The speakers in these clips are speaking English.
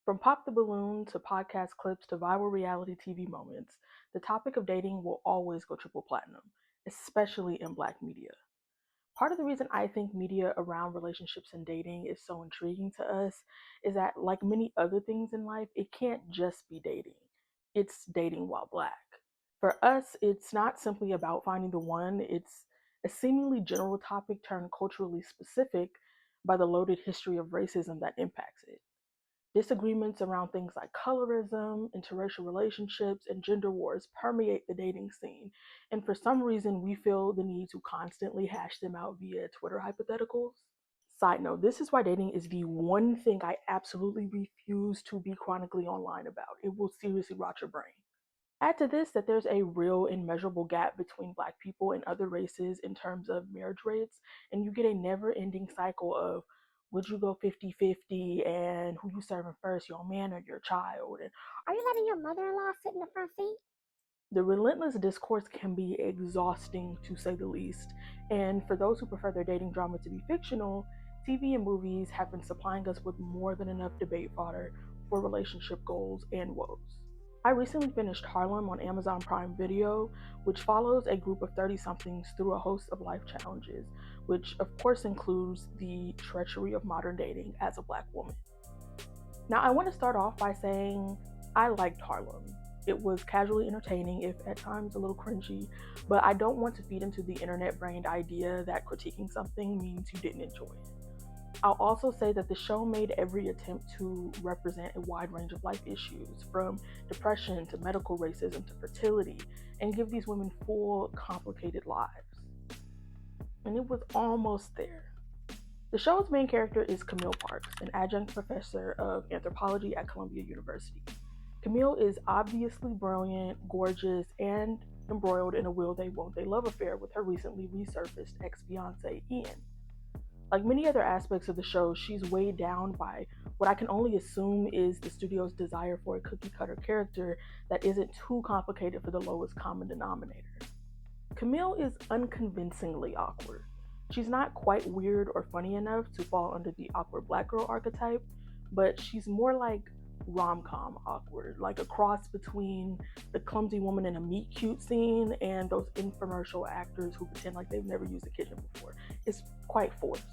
From Pop the Balloon to podcast clips to viral reality TV moments, the topic of dating will always go triple platinum, especially in Black media. Part of the reason I think media around relationships and dating is so intriguing to us is that, like many other things in life, it can't just be dating. It's dating while Black. For us, it's not simply about finding the one, it's a seemingly general topic turned culturally specific by the loaded history of racism that impacts it. Disagreements around things like colorism, interracial relationships, and gender wars permeate the dating scene, and for some reason, we feel the need to constantly hash them out via Twitter hypotheticals. Side note, this is why dating is the one thing I absolutely refuse to be chronically online about. It will seriously rot your brain. Add to this that there's a real and measurable gap between Black people and other races in terms of marriage rates, and you get a never ending cycle of would you go 50-50 and who you serving first, your man or your child? And Are you letting your mother-in-law sit in the front seat? the relentless discourse can be exhausting to say the least. And for those who prefer their dating drama to be fictional, TV and movies have been supplying us with more than enough debate fodder for relationship goals and woes. I recently finished Harlem on Amazon Prime Video, which follows a group of 30 somethings through a host of life challenges, which of course includes the treachery of modern dating as a Black woman. Now, I want to start off by saying I liked Harlem. It was casually entertaining, if at times a little cringy, but I don't want to feed into the internet brained idea that critiquing something means you didn't enjoy it. I'll also say that the show made every attempt to represent a wide range of life issues, from depression to medical racism to fertility, and give these women full, complicated lives. And it was almost there. The show's main character is Camille Parks, an adjunct professor of anthropology at Columbia University. Camille is obviously brilliant, gorgeous, and embroiled in a will they won't they love affair with her recently resurfaced ex-fiance, Ian. Like many other aspects of the show, she's weighed down by what I can only assume is the studio's desire for a cookie cutter character that isn't too complicated for the lowest common denominator. Camille is unconvincingly awkward. She's not quite weird or funny enough to fall under the awkward Black girl archetype, but she's more like rom-com awkward, like a cross between the clumsy woman in a meet cute scene and those infomercial actors who pretend like they've never used a kitchen before. It's quite forced.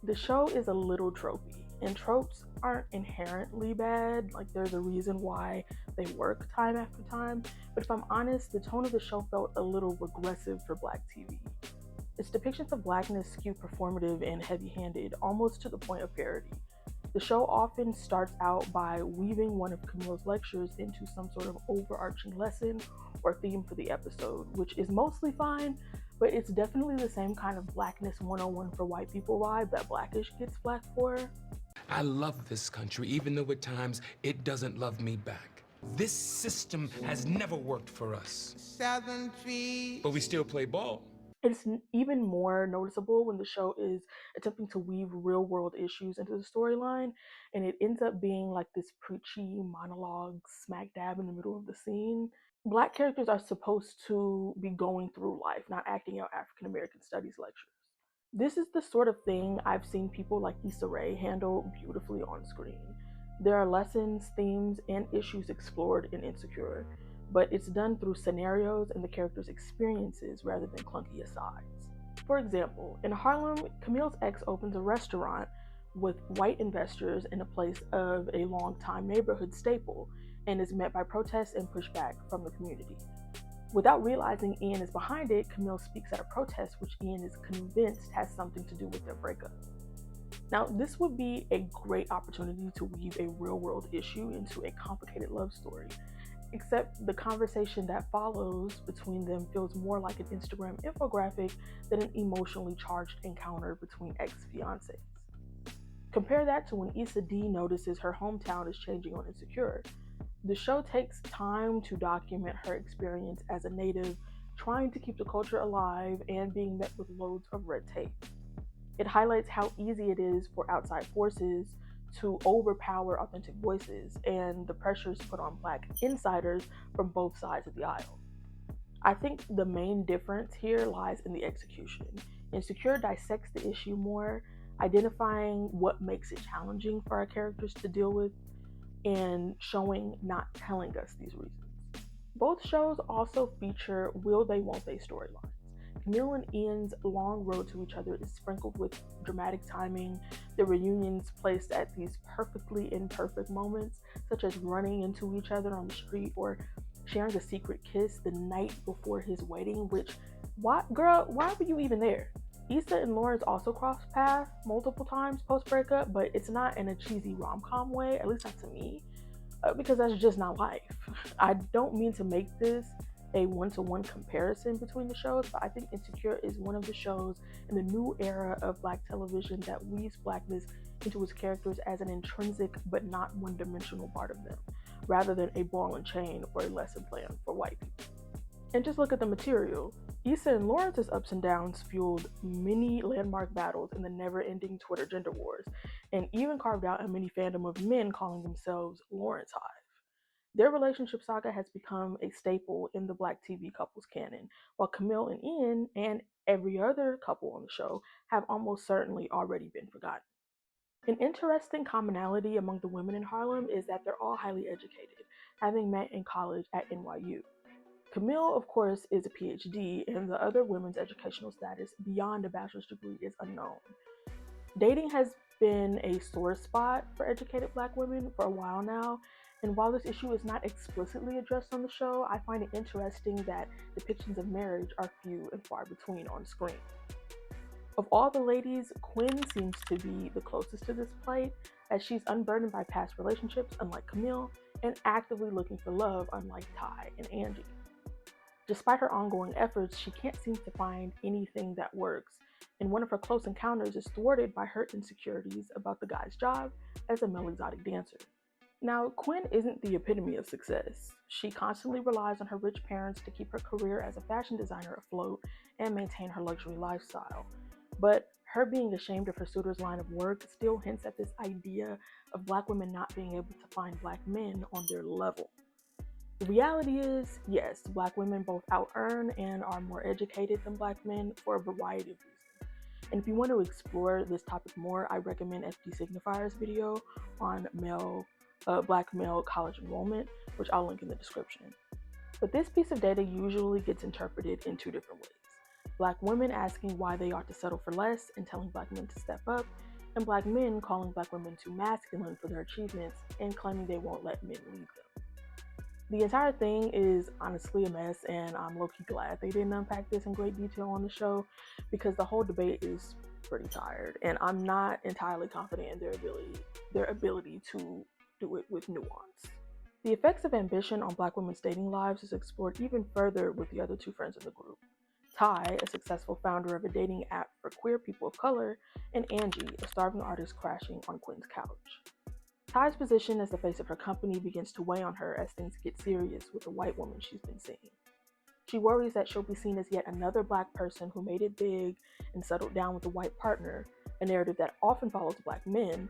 The show is a little tropey, and tropes aren't inherently bad. Like, there's a reason why they work time after time. But if I'm honest, the tone of the show felt a little regressive for Black TV. Its depictions of Blackness skew performative and heavy-handed, almost to the point of parody. The show often starts out by weaving one of Camille's lectures into some sort of overarching lesson or theme for the episode, which is mostly fine, but it's definitely the same kind of Blackness 101 for white people vibe that Blackish gets flack for. I love this country, even though at times it doesn't love me back. This system has never worked for us. But we still play ball. It's even more noticeable when the show is attempting to weave real world issues into the storyline, and it ends up being like this preachy monologue smack dab in the middle of the scene. Black characters are supposed to be going through life, not acting out African American studies lectures. This is the sort of thing I've seen people like Issa Rae handle beautifully on screen. There are lessons, themes, and issues explored in Insecure, but it's done through scenarios and the characters' experiences rather than clunky asides. For example, in Harlem, Camille's ex opens a restaurant with white investors in a place of a long-time neighborhood staple and is met by protests and pushback from the community. Without realizing Ian is behind it, Camille speaks at a protest which Ian is convinced has something to do with their breakup. Now, this would be a great opportunity to weave a real-world issue into a complicated love story, except the conversation that follows between them feels more like an Instagram infographic than an emotionally charged encounter between ex-fiancés. Compare that to when Issa D notices her hometown is changing on Insecure. The show takes time to document her experience as a native, trying to keep the culture alive and being met with loads of red tape. It highlights how easy it is for outside forces to overpower authentic voices and the pressures put on Black insiders from both sides of the aisle. I think the main difference here lies in the execution. Insecure dissects the issue more, identifying what makes it challenging for our characters to deal with, and showing not telling us these reasons. Both shows also feature will they, won't they storylines. Camille and Ian's long road to each other is sprinkled with dramatic timing, the reunions placed at these perfectly imperfect moments, such as running into each other on the street or sharing a secret kiss the night before his wedding, which, what, girl, why were you even there? Issa and Lawrence also cross paths multiple times post breakup, but it's not in a cheesy rom com way, at least not to me, because that's just not life. I don't mean to make this a one-to-one comparison between the shows, but I think Insecure is one of the shows in the new era of Black television that weaves Blackness into its characters as an intrinsic but not one-dimensional part of them, rather than a ball and chain or a lesson plan for white people. And just look at the material. Issa and Lawrence's ups and downs fueled many landmark battles in the never-ending Twitter gender wars, and even carved out a mini fandom of men calling themselves Lawrence Hive. Their relationship saga has become a staple in the Black TV couples canon, while Camille and Ian and every other couple on the show have almost certainly already been forgotten. An interesting commonality among the women in Harlem is that they're all highly educated, having met in college at NYU. Camille, of course, is a PhD, and the other women's educational status beyond a bachelor's degree is unknown. Dating has been a sore spot for educated Black women for a while now, and while this issue is not explicitly addressed on the show, I find it interesting that depictions of marriage are few and far between on screen. Of all the ladies, Quinn seems to be the closest to this plight, as she's unburdened by past relationships, unlike Camille, and actively looking for love, unlike Ty and Angie. Despite her ongoing efforts, she can't seem to find anything that works, and one of her close encounters is thwarted by her insecurities about the guy's job as a male exotic dancer. Now, Quinn isn't the epitome of success. She constantly relies on her rich parents to keep her career as a fashion designer afloat and maintain her luxury lifestyle. But her being ashamed of her suitor's line of work still hints at this idea of Black women not being able to find Black men on their level. The reality is, yes, Black women both out-earn and are more educated than Black men for a variety of reasons. And if you want to explore this topic more, I recommend FD Signifier's video on Black male college enrollment, which I'll link in the description. But this piece of data usually gets interpreted in two different ways. Black women asking why they ought to settle for less and telling Black men to step up, and Black men calling Black women too masculine for their achievements and claiming they won't let men lead them. The entire thing is honestly a mess, and I'm low-key glad they didn't unpack this in great detail on the show, because the whole debate is pretty tired, and I'm not entirely confident in their ability to do it with nuance. The effects of ambition on Black women's dating lives is explored even further with the other two friends in the group. Ty, a successful founder of a dating app for queer people of color, and Angie, a starving artist crashing on Quinn's couch. Ty's position as the face of her company begins to weigh on her as things get serious with the white woman she's been seeing. She worries that she'll be seen as yet another Black person who made it big and settled down with a white partner, a narrative that often follows Black men,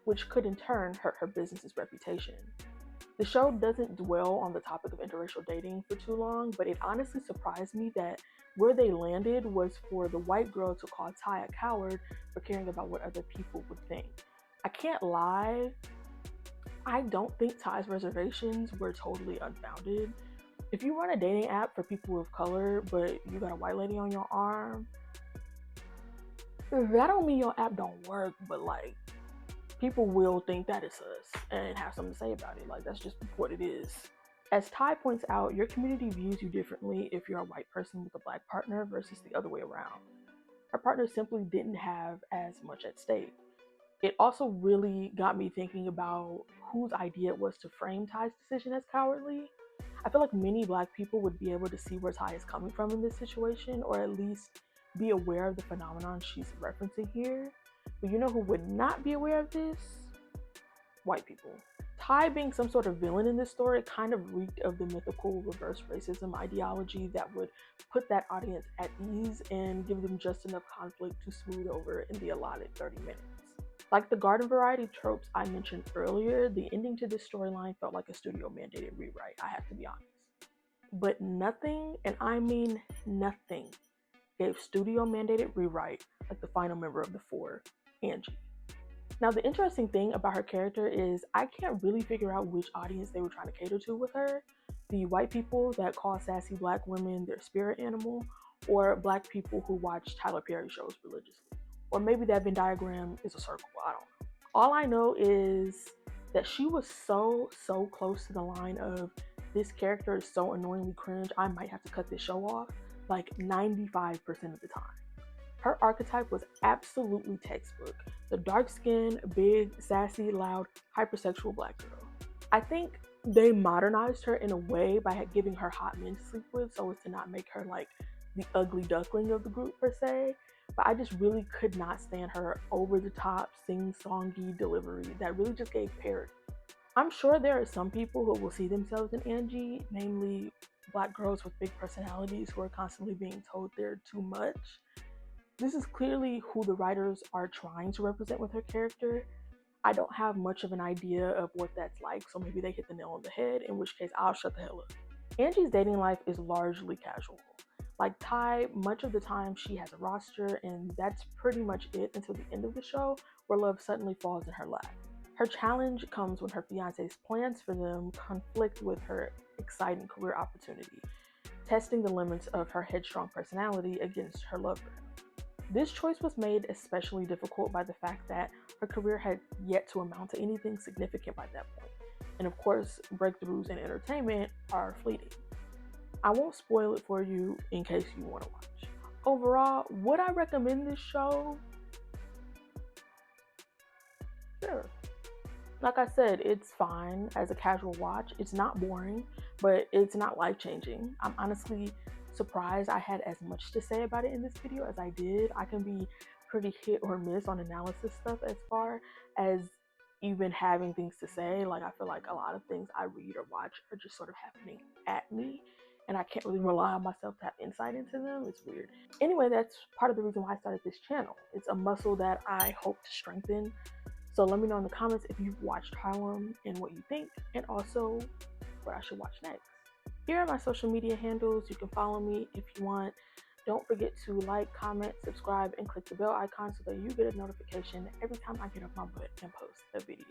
which could in turn hurt her business's reputation. The show doesn't dwell on the topic of interracial dating for too long, but it honestly surprised me that where they landed was for the white girl to call Ty a coward for caring about what other people would think. I can't lie, I don't think Ty's reservations were totally unfounded. If you run a dating app for people of color, but you got a white lady on your arm, that don't mean your app don't work, but like, people will think that it's us and have something to say about it. Like, that's just what it is. As Ty points out, your community views you differently if you're a white person with a Black partner versus the other way around. Her partner simply didn't have as much at stake. It also really got me thinking about whose idea it was to frame Ty's decision as cowardly. I feel like many Black people would be able to see where Ty is coming from in this situation, or at least be aware of the phenomenon she's referencing here. But you know who would not be aware of this? White people. Ty being some sort of villain in this story kind of reeked of the mythical reverse racism ideology that would put that audience at ease and give them just enough conflict to smooth over in the allotted 30 minutes. Like the garden variety tropes I mentioned earlier, the ending to this storyline felt like a studio mandated rewrite, I have to be honest. But nothing, and I mean nothing, gave studio mandated rewrite like the final member of the four, Angie. Now, the interesting thing about her character is I can't really figure out which audience they were trying to cater to with her. The white people that call sassy black women their spirit animal, or black people who watch Tyler Perry shows religiously. Or maybe that Venn diagram is a circle, I don't know. All I know is that she was so close to the line of this character is so annoyingly cringe, I might have to cut this show off, like 95% of the time. Her archetype was absolutely textbook. The dark-skinned, big, sassy, loud, hypersexual black girl. I think they modernized her in a way by giving her hot men to sleep with so as to not make her like the ugly duckling of the group per se. But I just really could not stand her over-the-top, sing-songy delivery that really just gave parody. I'm sure there are some people who will see themselves in Angie, namely black girls with big personalities who are constantly being told they're too much. This is clearly who the writers are trying to represent with her character. I don't have much of an idea of what that's like, so maybe they hit the nail on the head, in which case I'll shut the hell up. Angie's dating life is largely casual. Like Ty, much of the time she has a roster, and that's pretty much it until the end of the show, where love suddenly falls in her lap. Her challenge comes when her fiance's plans for them conflict with her exciting career opportunity, testing the limits of her headstrong personality against her lover. This choice was made especially difficult by the fact that her career had yet to amount to anything significant by that point. And of course, breakthroughs in entertainment are fleeting. I won't spoil it for you in case you want to watch. Overall, would I recommend this show? Sure. Like I said, it's fine as a casual watch. It's not boring, but it's not life-changing. I'm honestly surprised I had as much to say about it in this video as I did. I can be pretty hit or miss on analysis stuff as far as even having things to say. Like I feel like a lot of things I read or watch are just sort of happening at me, and I can't really rely on myself to have insight into them. It's weird. Anyway, that's part of the reason why I started this channel. It's a muscle that I hope to strengthen. So let me know in the comments if you've watched Harlem and what you think, and also what I should watch next. Here are my social media handles. You can follow me if you want. Don't forget to like, comment, subscribe, and click the bell icon so that you get a notification every time I get off my butt and post a video.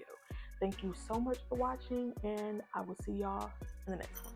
Thank you so much for watching, and I will see y'all in the next one.